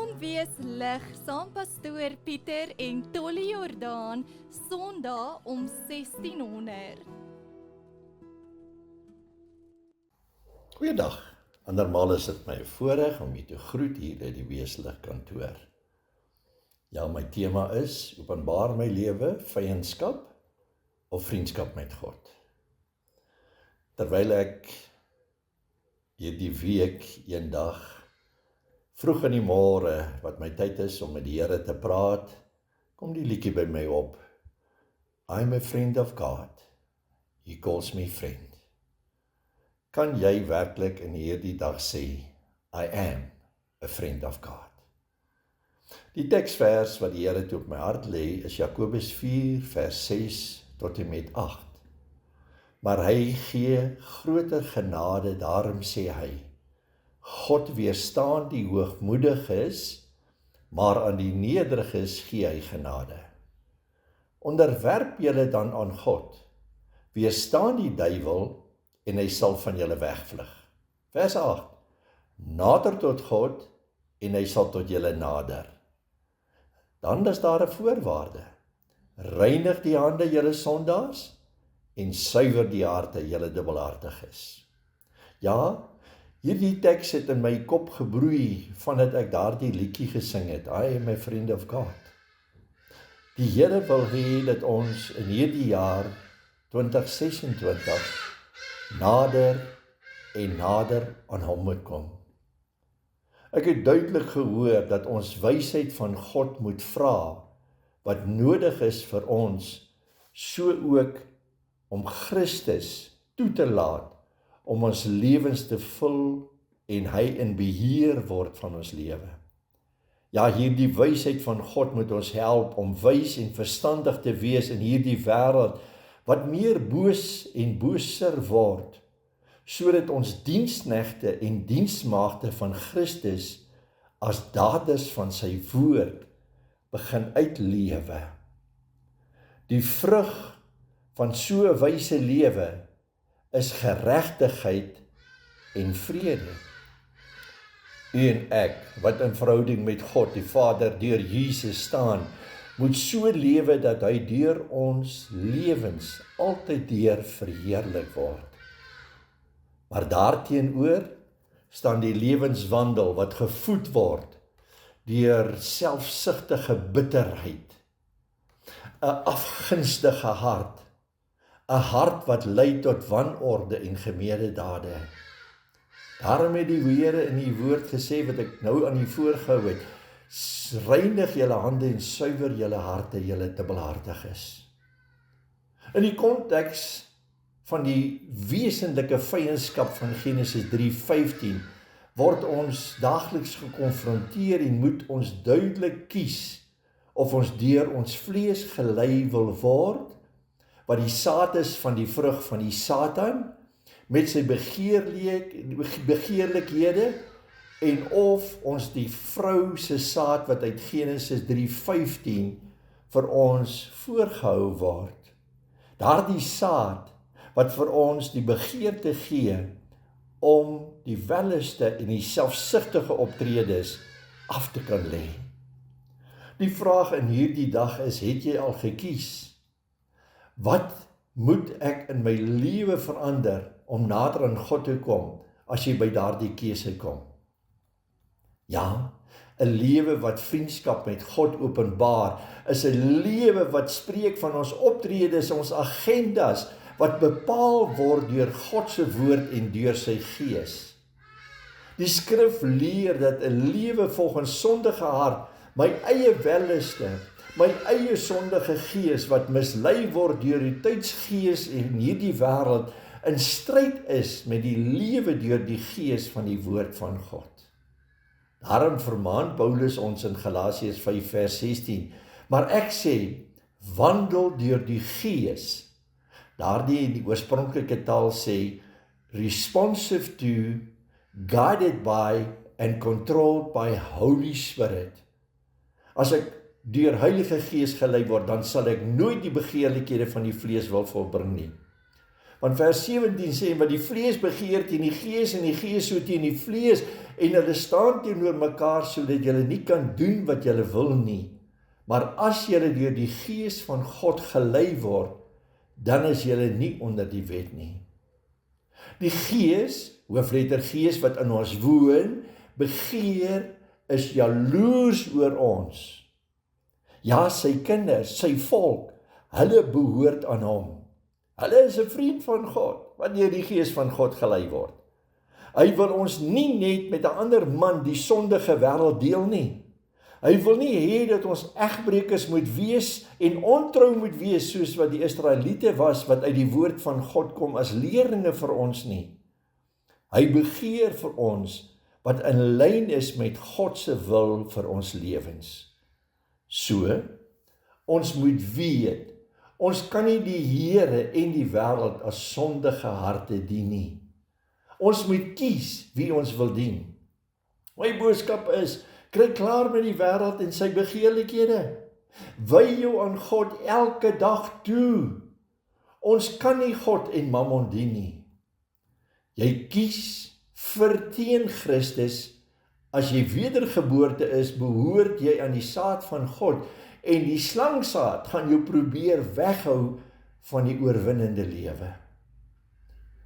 Kom wees lig saam pastoor Pieter en Tolly Jordaan, Sondag om 1600. Goeiedag. Andermaal is dit my voorreg om u te groet hier uit die Weeslig kantoor. Ja, my tema is openbaar my lewe, vyandskap of vriendskap met God. Terwyl ek hierdie week eendag vroeg in die môre, wat my tyd is om met die Here te praat, kom die liedjie by my op. I'm a friend of God. He calls me friend. Kan jy werklik in hierdie dag sê, I am a friend of God? Die teksvers wat die Here toe op my hart lê, is Jakobus 4 vers 6 tot en met 8. Maar hy gee groter genade, daarom sê hy, God weerstaan die hoogmoediges, maar aan die nederiges gee hy genade. Onderwerp julle dan aan God, weerstaan die duiwel en hy sal van julle wegvlug. Vers 8, nader tot God en hy sal tot julle nader. Dan is daar 'n voorwaarde, reinig die hande julle sondaars en suiwer die harte julle dubbelhartiges. Ja, hierdie teks het in my kop gebroei vandat ek daardie liedjie gesing het, I am a friend of God. Die Here wil hê dat ons in hierdie jaar 2026 nader en nader aan hom moet kom. Ek het duidelik gehoor dat ons wysheid van God moet vra, wat nodig is vir ons, so ook om Christus toe te laat, om ons lewens te vul en hy in beheer word van ons lewe. Ja, hierdie wysheid van God moet ons help om wys en verstandig te wees in hierdie wêreld, wat meer boos en booser word, sodat ons diensknegte en diensmaagde van Christus as daders van sy woord begin uitlewe. Die vrug van so 'n wyse lewe is geregtigheid en vrede. U en ek, wat in verhouding met God, die Vader, deur Jesus staan, moet so lewe dat hy deur ons lewens altyd deur verheerlik word. Maar daarteenoor staan die lewenswandel wat gevoed word deur selfsugtige bitterheid, 'n afgunstige hart, 'n hart wat lei tot wanorde en gemededade. Daarom het die Here in die woord gesê wat ek nou aan u voorgehou het, reinig julle hande en suiwer julle harte, julle dubbelhartiges. In die konteks van die wesenlike vyandskap van Genesis 3:15 word ons daagliks gekonfronteer en moet ons duidelik kies of ons deur ons vlees gelei wil word, wat die saad is van die vrug van die Satan, met sy begeerlikhede, en of ons die vrou se saad wat uit Genesis 3:15 vir ons voorgehou word. Daardie saad wat vir ons die begeerte gee om die welleste en die selfsugtige optredes af te kan lê. Die vraag in hierdie dag is, het jy al gekies? Wat moet ek in my lewe verander om nader aan God te kom, as jy by daardie keuse kom? Ja, 'n lewe wat vriendskap met God openbaar, is 'n lewe wat spreek van ons optredes, ons agendas, wat bepaal word deur God se woord en deur sy gees. Die skrif leer dat 'n lewe volgens sondige hart, my eie welliste, my eie sondige gees wat mislei word deur die tydsgees en hierdie wêreld, in stryd is met die lewe deur die gees van die woord van God. Daarom vermaan Paulus ons in Galasiërs 5 vers 16, maar ek sê, wandel deur die gees. Daardie in die oorspronklike taal sê, responsive to, guided by and controlled by Holy Spirit. As ek deur Heilige Gees gelei word, dan sal ek nooit die begeerlikhede van die vlees wil volbring nie. Want vers 17 sê, wat die vlees begeer teen die gees en die gees so teen die vlees, en hulle staan teenoor mekaar sodat julle nie kan doen wat julle wil nie. Maar as julle deur die gees van God gelei word, dan is julle nie onder die wet nie. Die gees, hoofletter gees wat in ons woon, begeer, is jaloers oor ons. Ja, sy kinders, sy volk, hulle behoort aan hom. Hulle is 'n vriend van God, wat deur die gees van God gelei word. Hy wil ons nie net met 'n ander man die sondige wêreld deel nie. Hy wil nie hê dat ons egbreekers moet wees en ontrou moet wees soos wat die Israeliete was wat uit die woord van God kom as leerlinge vir ons nie. Hy begeer vir ons wat in lyn is met God se wil vir ons lewens. So, ons moet weet, ons kan nie die Here en die wêreld as sondige harte dien nie. Ons moet kies wie ons wil dien. My boodskap is, kry klaar met die wêreld en sy begeerlikhede. Wy jou aan God elke dag toe. Ons kan nie God en Mammon dien nie. Jy kies vir teen Christus. As jy wedergeboorte is, behoort jy aan die saad van God, en die slangsaad gaan jou probeer weghou van die oorwinnende lewe.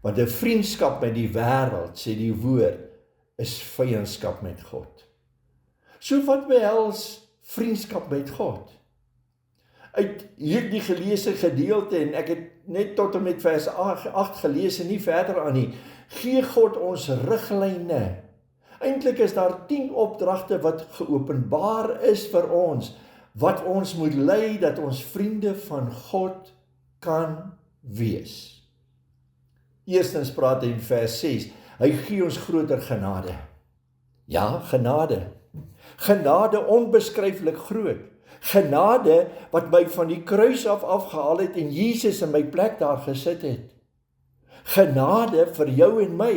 Want 'n vriendskap met die wêreld, sê die woord, is vyandskap met God. So wat behels vriendskap met God? Uit hierdie geleesde gedeelte, en ek het net tot en met vers 8 gelees en nie verder aan nie, gee God ons riglyne. Eintlik is daar 10 opdragte wat geopenbaar is vir ons, wat ons moet lei dat ons vriende van God kan wees. Eerstens praat hy in vers 6, hy gee ons groter genade. Ja, genade. Genade onbeskryflik groot. Genade wat my van die kruis af afgehaal het en Jesus in my plek daar gesit het. Genade vir jou en my.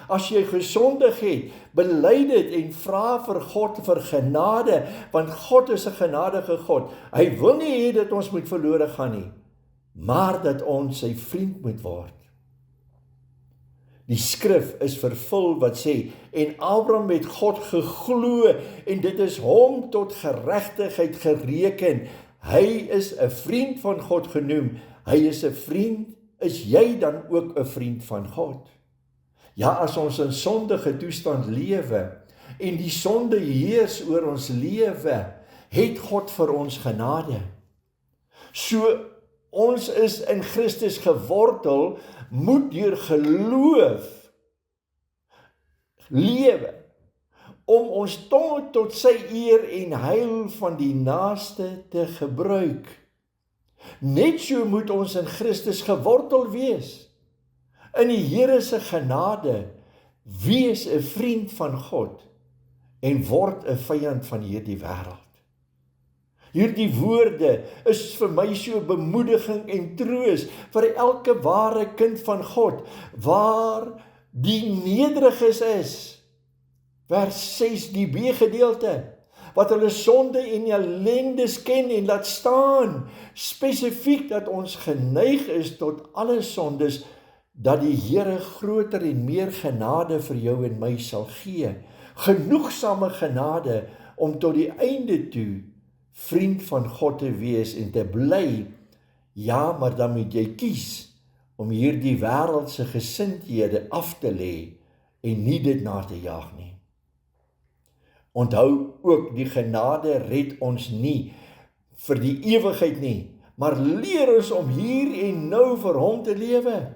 As jy gesondig het, bely dit en vra vir God vir genade, want God is 'n genadige God. Hy wil nie hê dat ons moet verlore gaan nie, maar dat ons sy vriend moet word. Die skrif is vervul wat sê, en Abraham het God geglo, en dit is hom tot geregtigheid gereken. Hy is 'n vriend van God genoem. Hy is 'n vriend, is jy dan ook 'n vriend van God? Ja, as ons in sondige toestand lewe, en die sonde heers oor ons lewe, het God vir ons genade. So, ons is in Christus gewortel, moet deur geloof lewe, om ons tonge tot sy eer en heil van die naaste te gebruik. Net so moet ons in Christus gewortel wees. In die Here se genade, wees 'n vriend van God en word 'n vyand van hierdie wêreld. Hierdie woorde is vir my so bemoediging en troos vir elke ware kind van God, waar die nederiges is. Vers 6, die B-gedeelte, wat hulle sonde en ellendes ken en laat staan, spesifiek dat ons geneig is tot alle sondes, dat die Here groter en meer genade vir jou en my sal gee. Genoegsame genade om tot die einde toe vriend van God te wees en te bly. Ja, maar dan moet jy kies om hierdie wêreldse gesindhede af te lê en nie dit na te jaag nie. Onthou ook, die genade red ons nie vir die ewigheid nie, maar leer ons om hier en nou vir hom te lewe.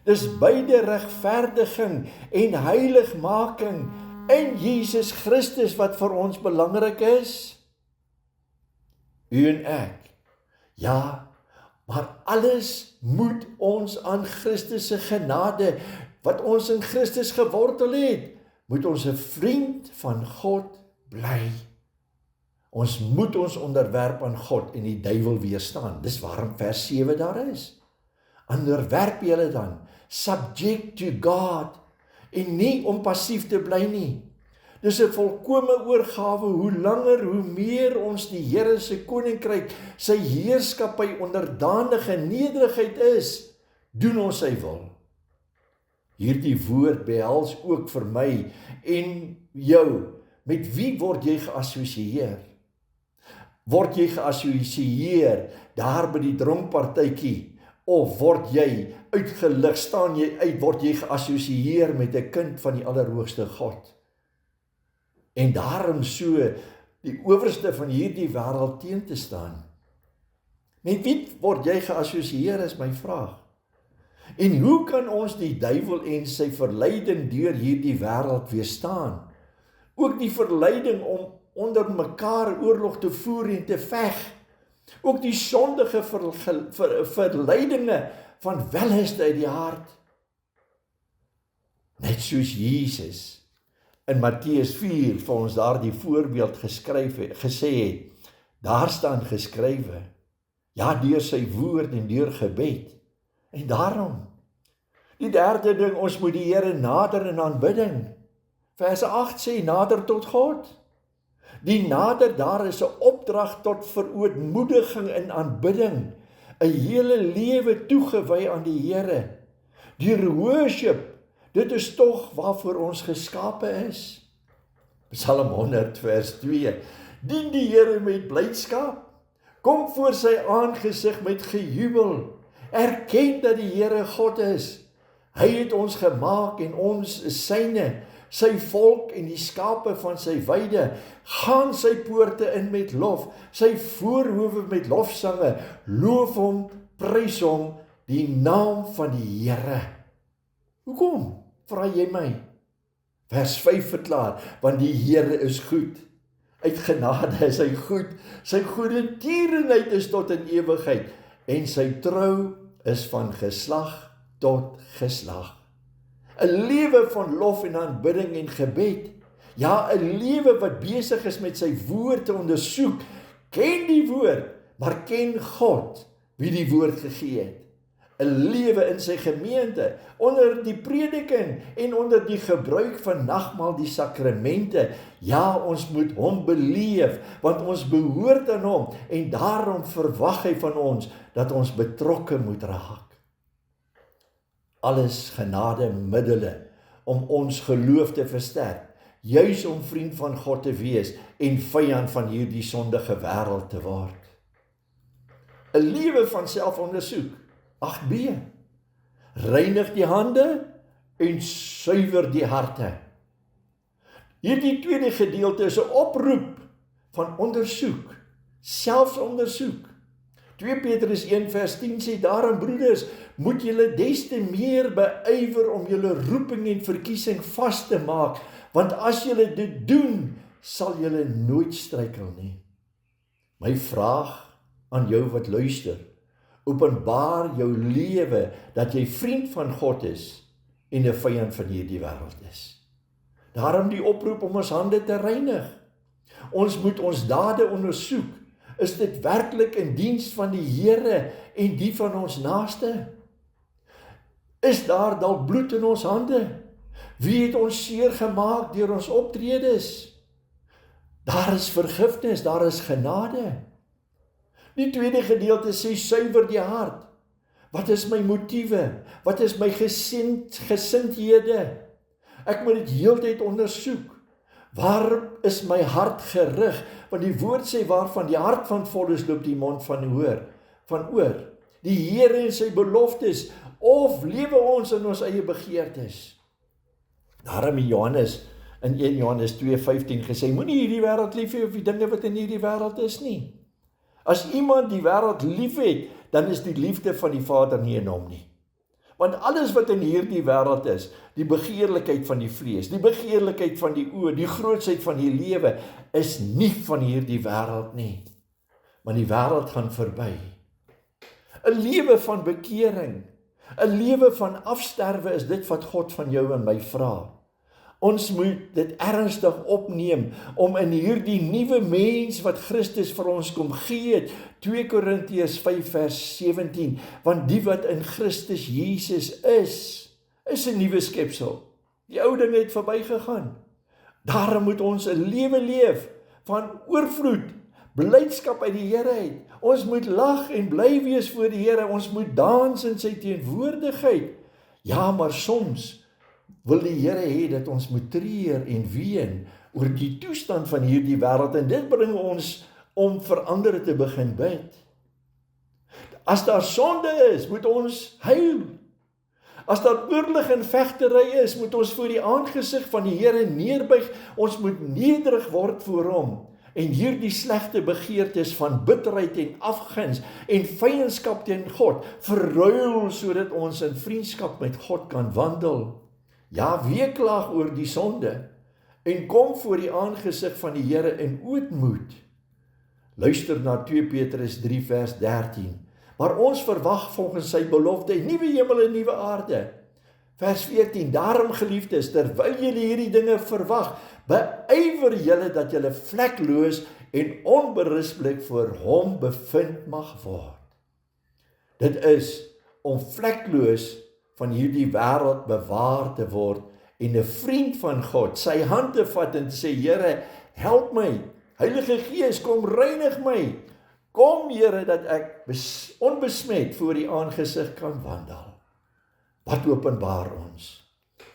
Dis beide regverdiging en heiligmaking in Jesus Christus wat vir ons belangrik is. U en ek. Ja, maar alles moet ons aan Christus se genade, wat ons in Christus gewortel het, moet ons 'n vriend van God bly. Ons moet ons onderwerp aan God en die duiwel weerstaan. Dis waarom vers 7 daar is. Onderwerp julle dan, subject to God, en nie om passief te bly nie. Dis 'n volkomme oorgawe, hoe langer, hoe meer ons die Here se koninkryk, sy heerskappy onderdanige nederigheid is, doen ons sy wil. Hierdie woord behels ook vir my en jou. Met wie word jy geassosieer? Word jy geassosieer daar by die dronkpartytjie? Of word jy uitgelig, staan jy uit, word jy geassosieer met 'n kind van die Allerhoogste God? En daarom so die owerste van hierdie wêreld teen te staan. Met wie word jy geassosieer is my vraag. En hoe kan ons die duiwel en sy verleiding deur hierdie wêreld weerstaan? Ook die verleiding om onder mekaar oorlog te voer en te veg. Ook die sondige verleidinge van welste uit die hart. Net soos Jesus in Matteus 4 vir ons daardie voorbeeld gesê het, daar staan geskrywe, ja, deur sy woord en deur gebed. En daarom, die derde ding, ons moet die Here nader in aanbidding. Vers 8 sê, nader tot God. Die nader daar is 'n opdrag tot verootmoediging in aanbidding, 'n hele lewe toegewy aan die Here. Die worship, dit is tog waarvoor ons geskape is. Psalm 100 vers 2. Dien die Here met blydskap. Kom voor sy aangesig met gejubel. Erken dat die Here God is. Hy het ons gemaak en ons is syne, sy volk en die skape van sy weide. Gaan sy poorte in met lof, sy voorhoewe met lofsange. Loof hom, prys hom, die naam van die Here. Hoekom? Vra jy my? Vers 5 verklaar, want die Here is goed. Uit genade is hy goed. Sy goeie tierenheid is tot in ewigheid en sy trou is van geslag tot geslag. 'n lewe van lof en aanbidding en gebed. Ja, 'n lewe wat besig is met sy woord te ondersoek. Ken die woord, maar ken God wie die woord gegee het. 'n lewe in sy gemeente, onder die prediking en onder die gebruik van nagmaal, die sakramente. Ja, ons moet hom beleef, want ons behoort aan hom en daarom verwag hy van ons dat ons betrokke moet raak. Alles genade middele om ons geloof te versterk, juis om vriend van God te wees en vyand van hierdie sondige wêreld te word. 'n lewe van selfondersoek. 8b. Reinig die hande en suiwer die harte. Hierdie tweede gedeelte is 'n oproep van ondersoek, selfsondersoek. 2 Petrus 1 vers 10 sê, daarom broeders, moet julle des te meer beywer om julle roeping en verkiesing vas te maak, want as julle dit doen, sal julle nooit struikel nie. My vraag aan jou wat luister, openbaar jou lewe dat jy vriend van God is en 'n vyand van hierdie wêreld is. Daarom die oproep om ons hande te reinig. Ons moet ons dade ondersoek. Is dit werklik in diens van die Here en die van ons naaste? Is daar dalk bloed in ons hande? Wie het ons seer gemaak deur ons optredes? Daar is vergifnis, daar is genade. Die tweede gedeelte sê, suiwer die hart. Wat is my motiewe? Wat is my gesindhede? Ek moet dit heeltyd ondersoek. Waar is my hart gerig? Want die woord sê waarvan die hart van vol is, loop die mond van oor. Die Here en sy beloftes, of lewe ons in ons eie begeertes? Daarom Johannes in 1 Johannes 2:15 gesê, moenie hierdie wêreld lief hê of die dinge wat in hierdie wêreld is nie. As iemand die wêreld lief het, dan is die liefde van die Vader nie in hom nie. Want alles wat in hierdie wêreld is, die begeerlikheid van die vlees, die begeerlikheid van die oë, die grootsheid van die lewe, is nie van hierdie wêreld nie. Maar die wêreld gaan verby. 'n lewe van bekering, 'n lewe van afsterwe is dit wat God van jou en my vra. Ons moet dit ernstig opneem om in hierdie nuwe mens wat Christus vir ons kom gee het, 2 Korintiërs 5 vers 17, want die wat in Christus Jesus is 'n nuwe skepsel. Die ou dinge het verbygegaan. Daarom moet ons 'n lewe leef van oorvloed, blydskap uit die Here uit. Ons moet lag en bly wees voor die Here, ons moet dans in sy teenwoordigheid. Ja, maar soms wil die Here hê dat ons moet treur en ween oor die toestand van hierdie wêreld, en dit bring ons om vir ander te begin bid. As daar sonde is, moet ons huil. As daar oorlog en vegtery is, moet ons voor die aangesig van die Here neerbuig. Ons moet nederig word voor hom. En hierdie slegte begeertes van bitterheid en afguns en vyandskap teen God verruil sodat ons in vriendskap met God kan wandel. Ja, weeklaag oor die sonde en kom voor die aangesig van die Here in ootmoed. Luister na 2 Petrus 3 vers 13. Maar ons verwag volgens sy belofte nuwe hemel en nuwe aarde. Vers 14. Daarom geliefdes, terwyl julle hierdie dinge verwag, beywer julle dat julle vlekloos en onberispelik voor hom bevind mag word. Dit is om vlekloos van hierdie wêreld bewaar te word en 'n vriend van God, sy hand te vat en te sê, Here, help my, Heilige Gees, kom reinig my, kom Here, dat ek onbesmet voor die aangesig kan wandel. Wat openbaar ons?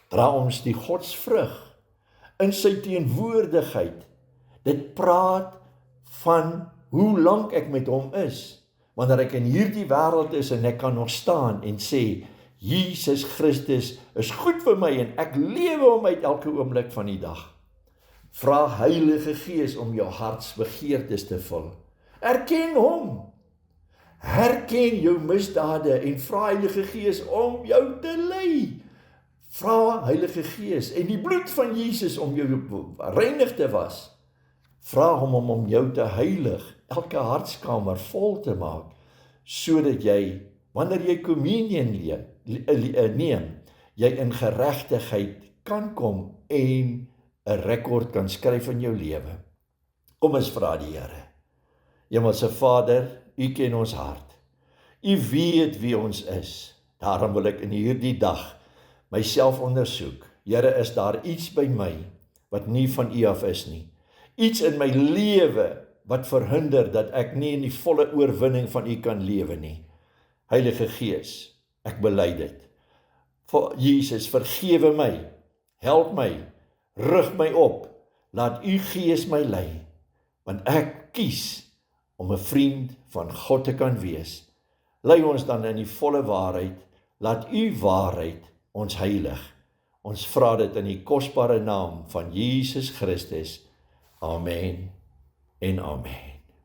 Dra ons die godsvrug in sy teenwoordigheid. Dit praat van hoe lank ek met hom is, wanneer ek in hierdie wêreld is en ek kan nog staan en sê, Jesus Christus is goed vir my en ek lewe hom uit elke oomblik van die dag. Vra Heilige Gees om jou hartsbegeertes te vul. Erken hom. Herken jou misdade en vra Heilige Gees om jou te lei. Vra Heilige Gees en die bloed van Jesus om jou reinig te was. Vra hom om jou te heilig, elke hartskamer vol te maak, sodat jy, wanneer jy kommunion neem, jy in geregtigheid kan kom en 'n rekord kan skryf in jou lewe. Kom ons vra die Here. Hemelse Vader, U ken ons hart. U weet wie ons is. Daarom wil ek in hierdie dag myself ondersoek. Here, is daar iets by my wat nie van U af is nie? Iets in my lewe wat verhinder dat ek nie in die volle oorwinning van U kan lewe nie. Heilige Gees, ek bely dit. Jesus, vergewe my, help my, rig my op, laat U Gees my lei, want ek kies om 'n vriend van God te kan wees. Lei ons dan in die volle waarheid, laat U waarheid ons heilig. Ons vra dit in die kosbare naam van Jesus Christus. Amen en amen.